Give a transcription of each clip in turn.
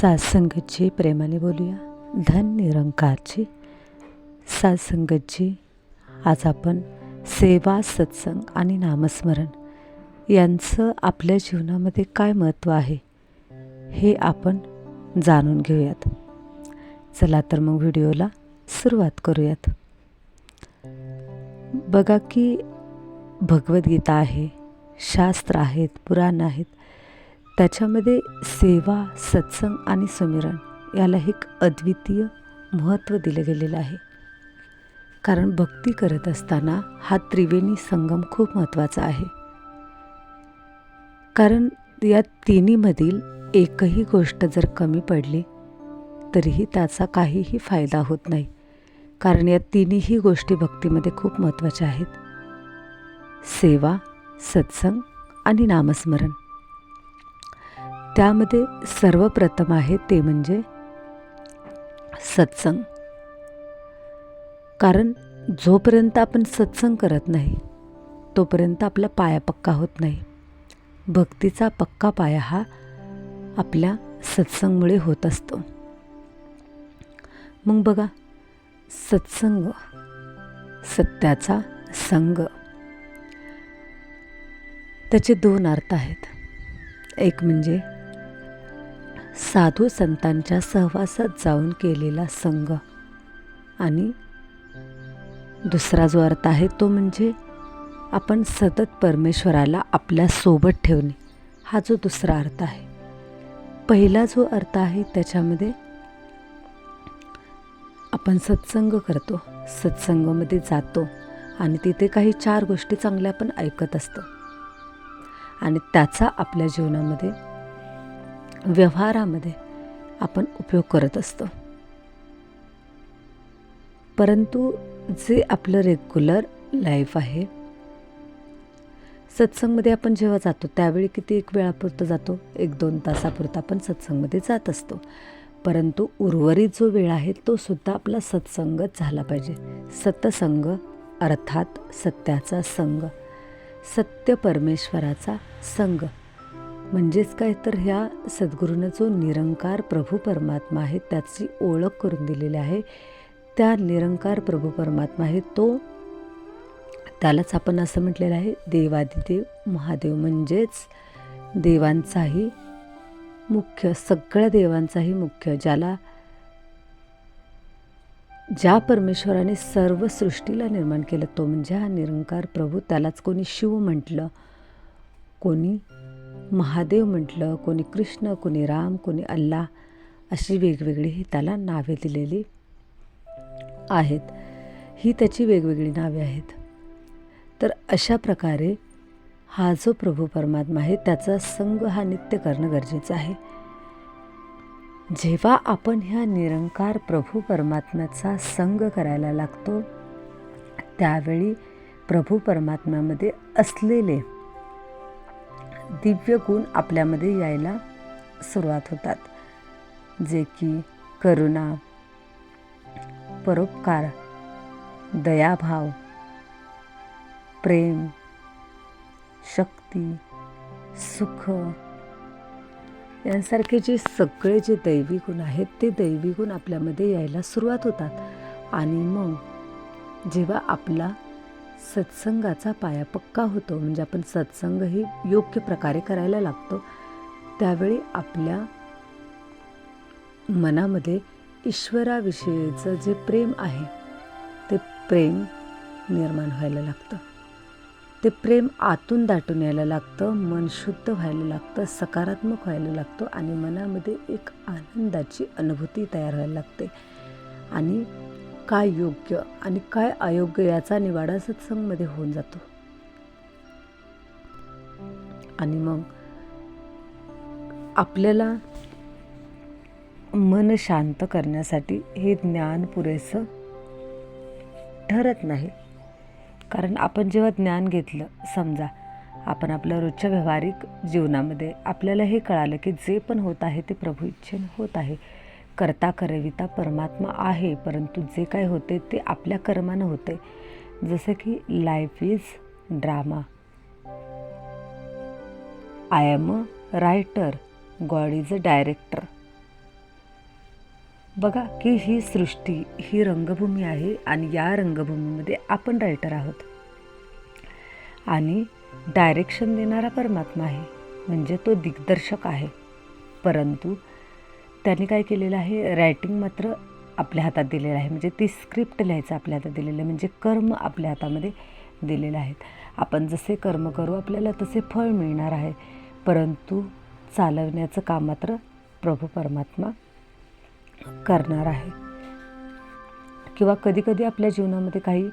सात्संगतची प्रेमाने बोलूया. धन निरंकारची सात्संगतची. आज आपण सेवा, सत्संग आणि नामस्मरण यांचं आपल्या जीवनामध्ये काय महत्त्व आहे हे आपण जाणून घेऊयात. चला तर मग व्हिडिओला सुरुवात करूयात. बघा की भगवद्गीता आहे, शास्त्र आहेत, पुराण आहेत. त्याच्यामध्ये सेवा, सत्संग आणि सुमिरन याला एक अद्वितीय महत्त्व दिलं गेलेलं आहे. कारण भक्ती करत असताना हा त्रिवेणी संगम खूप महत्त्वाचा आहे. कारण या तिन्हीमधील एकही गोष्ट जर कमी पडली तरीही त्याचा काहीही फायदा होत नाही. कारण या तिन्हीही गोष्टी भक्तीमध्ये खूप महत्त्वाच्या आहेत. सेवा, सत्संग आणि नामस्मरण. त्यामध्ये सर्वप्रथम आहे ते म्हणजे सत्संग. कारण जोपर्यंत आपण सत्संग करत नाही तोपर्यंत आपला पाया पक्का होत नाही. भक्तीचा पक्का पाया हा आपल्या सत्संगमुळे होत असतो. मग बघा, सत्संग, सत्याचा संग, त्याचे दोन अर्थ आहेत. एक म्हणजे साधू संतांच्या सहवासात जाऊन केलेला संग, आणि दुसरा जो अर्थ आहे तो म्हणजे आपण सतत परमेश्वराला आपल्या सोबत ठेवणे, हा जो दुसरा अर्थ आहे. पहिला जो अर्थ आहे त्याच्यामध्ये आपण सत्संग करतो, सत्संगामध्ये जातो आणि तिथे काही चार गोष्टी चांगल्या आपण ऐकत असतो आणि त्याचा आपल्या जीवनामध्ये, व्यवहारामध्ये आपण उपयोग करत असतो. परंतु जे आपलं रेग्युलर लाईफ आहे, सत्संगमध्ये आपण जेव्हा जातो त्यावेळी किती एक वेळापुरतं जातो, 1-2 तासापुरतं आपण सत्संगमध्ये जात असतो. परंतु उर्वरित जो वेळ आहे तो सुद्धा आपला सत्संगच झाला पाहिजे. सत्संग अर्थात सत्याचा संग, सत्य परमेश्वराचा संग. म्हणजेच काय तर ह्या सद्गुरूनं जो निरंकार प्रभू परमात्मा आहे त्याची ओळख करून दिलेली आहे. त्या निरंकार प्रभू परमात्मा आहे तो, त्यालाच आपण असं म्हटलेलं आहे देवादिदेव महादेव. म्हणजेच देवांचाही मुख्य, सगळ्या देवांचाही मुख्य, ज्या परमेश्वराने सर्व सृष्टीला निर्माण केलं तो म्हणजे हा निरंकार प्रभू. त्यालाच कोणी शिव म्हटलं, कोणी महादेव म्हटलं, कोणी कृष्ण, कोणी राम, कोणी अल्लाह, अशी वेगवेगळी ही त्याला नावे दिलेली आहेत. ही त्याची वेगवेगळी नावे आहेत. तर अशा प्रकारे हा जो प्रभू परमात्मा आहे त्याचा संग हा नित्य करणं गरजेचं आहे. जेव्हा आपण ह्या निरंकार प्रभू परमात्म्याचा संग करायला लागतो त्यावेळी प्रभू परमात्म्यामध्ये असलेले दिव्य गुण आपल्यामध्ये यायला सुरुवात होतात. जे की करुणा, परोपकार, दयाभाव, प्रेम, शक्ती, सुख यांसारखे जे सगळे जे दैवी गुण आहेत ते दैवी गुण आपल्यामध्ये यायला सुरुवात होतात. आणि मग जेव्हा आपला सत्संगाचा पाया पक्का होतो, म्हणजे आपण सत्संगही योग्य प्रकारे करायला लागतो, त्यावेळी आपल्या मनामध्ये ईश्वराविषयीचं जे प्रेम आहे ते प्रेम निर्माण व्हायला लागतं. ते प्रेम आतून दाटून यायला लागतं, मन शुद्ध व्हायला लागतं, सकारात्मक व्हायला लागतं आणि मनामध्ये एक आनंदाची अनुभूती तयार व्हायला लागते. आणि काय योग्य आणि काय अयोग्य याचा निवाडा सत्संगमध्ये होऊन जातो. आणि मग आपल्याला मन शांत करण्यासाठी हे ज्ञान पुरेसं ठरत नाही. कारण आपण जेव्हा ज्ञान घेतलं, समजा आपण आपल्या रोजच्या व्यावहारिक जीवनामध्ये आपल्याला हे कळालं की जे पण होत आहे ते प्रभू इच्छेने होत आहे. करता करविता परमात्मा आहे, परंतु जे काय होते ते आपल्या कर्मानं होते. जसं की life is drama, I am a writer, God is a director. बघा की ही सृष्टी, ही रंगभूमी आहे आणि या रंगभूमीमध्ये आपण रायटर आहोत आणि डायरेक्शन देणारा परमात्मा आहे, म्हणजे तो दिग्दर्शक आहे. परंतु त्याने काय केलेलं आहे, रायटिंग मात्र आपल्या हातात दिलेलं आहे, म्हणजे ती स्क्रिप्ट लिहायचं आपल्या हातात दिलेलं आहे, म्हणजे कर्म आपल्या हातामध्ये दिलेले आहेत. आपण जसे कर्म करू आपल्याला तसे फळ मिळणार आहे, परंतु चालवण्याचं काम मात्र प्रभू परमात्मा करणार आहे. किंवा कधीकधी आपल्या जीवनामध्ये काही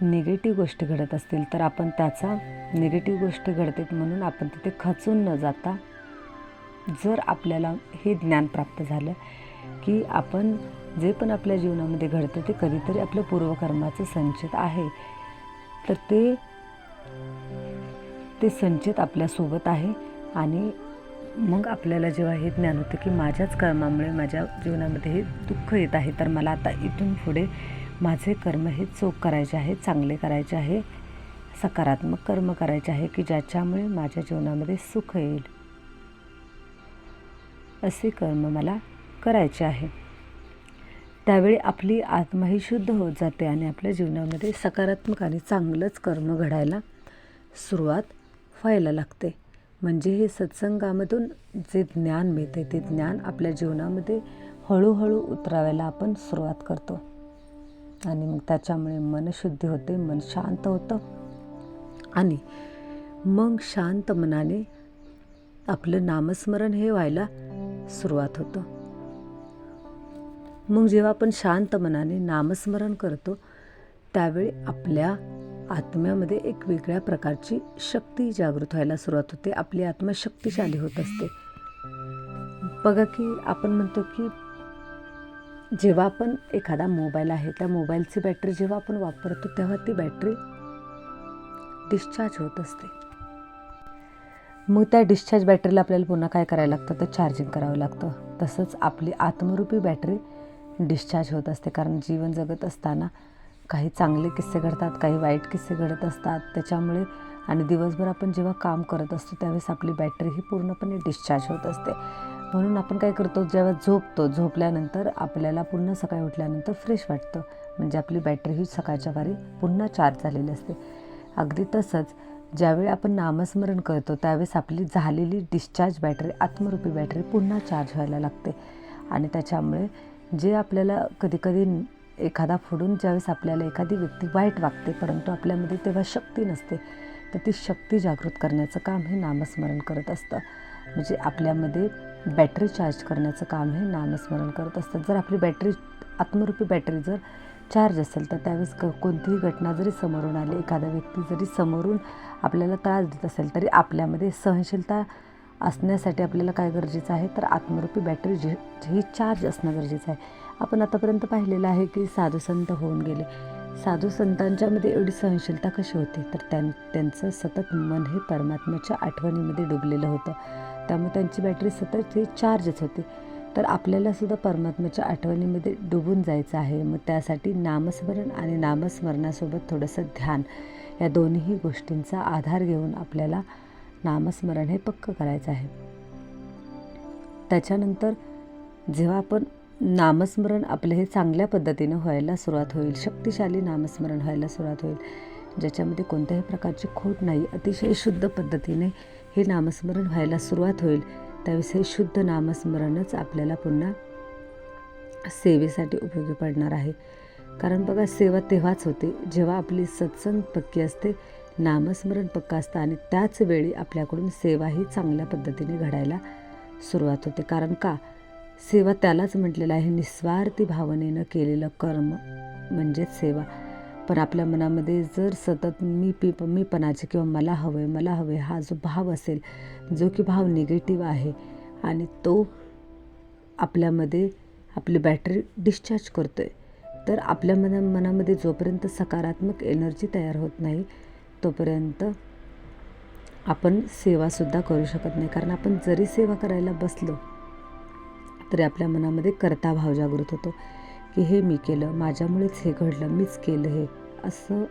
निगेटिव्ह गोष्टी घडत असतील तर आपण त्याचा निगेटिव्ह गोष्टी घडते म्हणून आपण तिथे खचून न जाता, जर आपल्याला हे ज्ञान प्राप्त झालं की आपण जे पण आपल्या जीवनामध्ये घडतं ते कधीतरी आपलं पूर्वकर्माचं संचित आहे, तर ते संचित आपल्यासोबत आहे. आणि मग आपल्याला जेव्हा हे ज्ञान होतं की माझ्याच कर्मामुळे माझ्या जीवनामध्ये हे दुःख येत आहे, तर मला आता इथून पुढे माझे कर्म हे चोख करायचे आहे, चांगले करायचे आहे, सकारात्मक कर्म करायचे आहे की ज्याच्यामुळे माझ्या जीवनामध्ये सुख येईल, असे कर्म मला करायचे आहे. त्यावेळी आपली आत्मा ही शुद्ध होत जाते आणि आपल्या जीवनामध्ये सकारात्मक आणि चांगलंच कर्म घडायला सुरुवात व्हायला लागते. म्हणजे हे सत्संगामधून जे ज्ञान मिळते ते ज्ञान आपल्या जीवनामध्ये हळूहळू उतरावायला आपण सुरुवात करतो आणि मग त्याच्यामुळे मनशुद्धी होते, मन शांत होतं आणि मग शांत मनाने आपलं नामस्मरण हे व्हायला सुरुवात होतं. मग जेव्हा आपण शांत मनाने नामस्मरण करतो त्यावेळी आपल्या आत्म्यामध्ये एक वेगळ्या प्रकारची शक्ती जागृत व्हायला सुरुवात होते, आपली आत्मा शक्तिशाली होत असते. बघा की आपण म्हणतो की जेव्हा आपण एखादा मोबाईल आहे त्या मोबाईलची बॅटरी जेव्हा आपण वापरतो तेव्हा ती बॅटरी डिस्चार्ज होत असते. मग त्या डिस्चार्ज बॅटरीला आपल्याला पुन्हा काय करायला लागतं, तर चार्जिंग करावं लागतं. तसंच आपली आत्मरूपी बॅटरी डिस्चार्ज होत असते, कारण जीवन जगत असताना काही चांगले किस्से घडतात, काही वाईट किस्से घडत असतात त्याच्यामुळे. आणि दिवसभर आपण जेव्हा काम करत असतो त्यावेळेस आपली बॅटरी ही पूर्णपणे डिस्चार्ज होत असते. म्हणून आपण काय करतो, जेव्हा झोपल्यानंतर आपल्याला पुन्हा सकाळी उठल्यानंतर फ्रेश वाटतं, म्हणजे आपली बॅटरी ही सकाळच्या वारी पुन्हा चार्ज झालेली असते. अगदी तसंच ज्यावेळी आपण नामस्मरण करतो त्यावेळेस आपली झालेली डिस्चार्ज बॅटरी, आत्मरूपी बॅटरी पुन्हा चार्ज व्हायला लागते. आणि त्याच्यामुळे जे आपल्याला कधीकधी एखादा फोडून ज्यावेळेस आपल्याला एखादी व्यक्ती वाईट वागते परंतु आपल्यामध्ये तेव्हा शक्ती नसते, तर ती शक्ती जागृत करण्याचं काम हे नामस्मरण करत असतं. म्हणजे आपल्यामध्ये बॅटरी चार्ज करण्याचं काम हे नामस्मरण करत असतं. जर आपली बॅटरी, आत्मरूपी बॅटरी जर चार्ज असेल तर त्यावेळेस कोणतीही घटना जरी समोरून आली, एखादा व्यक्ती जरी समोरून आपल्याला त्रास देत असेल तरी आपल्यामध्ये सहनशीलता असण्यासाठी आपल्याला काय गरजेचं आहे, तर आत्मरूपी बॅटरी ही चार्ज असणं गरजेचं आहे. आपण आतापर्यंत पाहिलेलं आहे की साधू संत होऊन गेले, साधू संतांच्यामध्ये एवढी सहनशीलता कशी होती, तर त्यांचं सतत मन हे परमात्म्याच्या आठवणीमध्ये डुबलेलं होतं, त्यामुळे त्यांची बॅटरी सतत ही चार्जच होती. तर आपल्यालासुद्धा परमात्म्याच्या आठवणीमध्ये डुबून जायचं आहे. मग त्यासाठी नामस्मरण आणि नामस्मरणासोबत थोडंसं ध्यान, या दोन्ही गोष्टींचा आधार घेऊन आपल्याला नामस्मरण हे पक्कं करायचं आहे. त्याच्यानंतर जेव्हा आपण नामस्मरण आपलं हे चांगल्या पद्धतीनं व्हायला सुरुवात होईल, शक्तिशाली नामस्मरण व्हायला सुरुवात होईल, ज्याच्यामध्ये कोणत्याही प्रकारची खोट नाही, अतिशय शुद्ध पद्धतीने हे नामस्मरण व्हायला सुरुवात होईल, त्यावेळेस हे शुद्ध नामस्मरणच आपल्याला पुन्हा सेवेसाठी उपयोगी पडणार आहे. कारण बघा, सेवा तेव्हाच होते जेव्हा आपली सत्संग पक्की असते, नामस्मरण पक्का असतं आणि त्याच वेळी आपल्याकडून सेवा ही चांगल्या पद्धतीने घडायला सुरुवात होते. कारण का, सेवा त्यालाच म्हटलेलं आहे, निस्वार्थी भावनेनं केलेलं कर्म म्हणजेच सेवा. पण आपल्या मनामध्ये जर सतत मीपणाचे किंवा मला हवं हा जो भाव असेल, जो की भाव निगेटिव्ह आहे आणि तो आपल्यामध्ये आपली बॅटरी डिस्चार्ज करतो आहे, तर आपल्या मनामध्ये जोपर्यंत सकारात्मक एनर्जी तयार होत नाही तोपर्यंत आपण सेवासुद्धा करू शकत नाही. कारण आपण जरी सेवा करायला बसलो तरी आपल्या मनामध्ये कर्ताभाव जागृत होतो की हे मी केलं, माझ्यामुळेच हे घडलं, मीच केलं हे, असं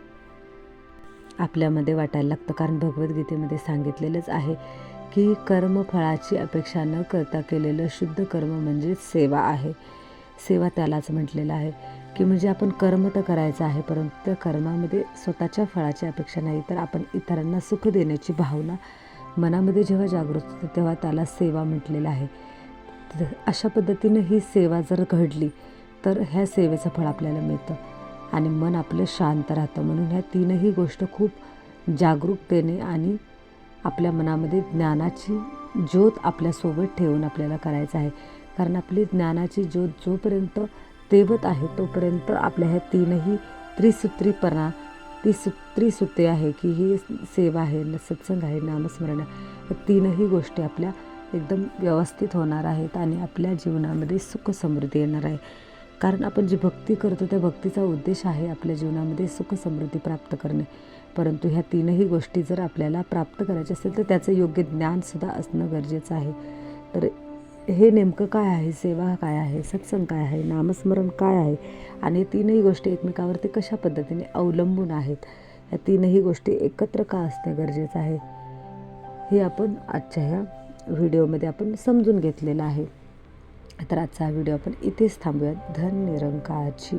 आपल्यामध्ये वाटायला लागतं. कारण भगवद्गीतेमध्ये सांगितलेलंच आहे की कर्मफळाची अपेक्षा न करता केलेलं शुद्ध कर्म म्हणजे सेवा आहे. सेवा त्यालाच म्हटलेलं आहे की म्हणजे आपण कर्म तर करायचं आहे, परंतु त्या कर्मामध्ये स्वतःच्या फळाची अपेक्षा नाही, तर आपण इतरांना सुख देण्याची भावना मनामध्ये जेव्हा जागृत होते तेव्हा त्याला सेवा म्हटलेलं आहे. तर अशा पद्धतीनं ही सेवा जर घडली तर ह्या सेवेचं फळ आपल्याला मिळतं आणि मन आपलं शांत राहतं. म्हणून ह्या तीनही गोष्ट खूप जागरूकतेने आणि आपल्या मनामध्ये ज्ञानाची ज्योत आपल्यासोबत ठेवून आपल्याला करायचं आहे. कारण आपली ज्ञानाची ज्योत जोपर्यंत तेवत आहे तोपर्यंत आपल्या ह्या तीनही त्रिसूत्रीपणा त्रिसूत्री आहे की ही सेवा आहे, सत्संग आहे, नामस्मरण आहे, या तीनही गोष्टी आपल्या एकदम व्यवस्थित होणार आहेत आणि आपल्या जीवनामध्ये सुख समृद्धी येणार आहे. कारण आपण जी भक्ती करतो त्या भक्तीचा उद्देश आहे आपल्या जीवनामध्ये सुख समृद्धी प्राप्त करणे. परंतु ह्या तीनही गोष्टी जर आपल्याला प्राप्त करायच्या असेल तर त्याचं योग्य ज्ञानसुद्धा असणं गरजेचं आहे. तर हे नेमकं काय आहे, सेवा काय आहे, सत्संग काय आहे, नामस्मरण काय आहे आणि तीनही गोष्टी एकमेकावरती कशा पद्धतीने अवलंबून आहेत, या तीनही गोष्टी एकत्र का असणे गरजेचं आहे हे आपण आजच्या ह्या व्हिडिओमध्ये आपण समजून घेतलेलं आहे. तर आजचा हा व्हिडिओ आपण इथेच थांबूयात. धन निरंकारची.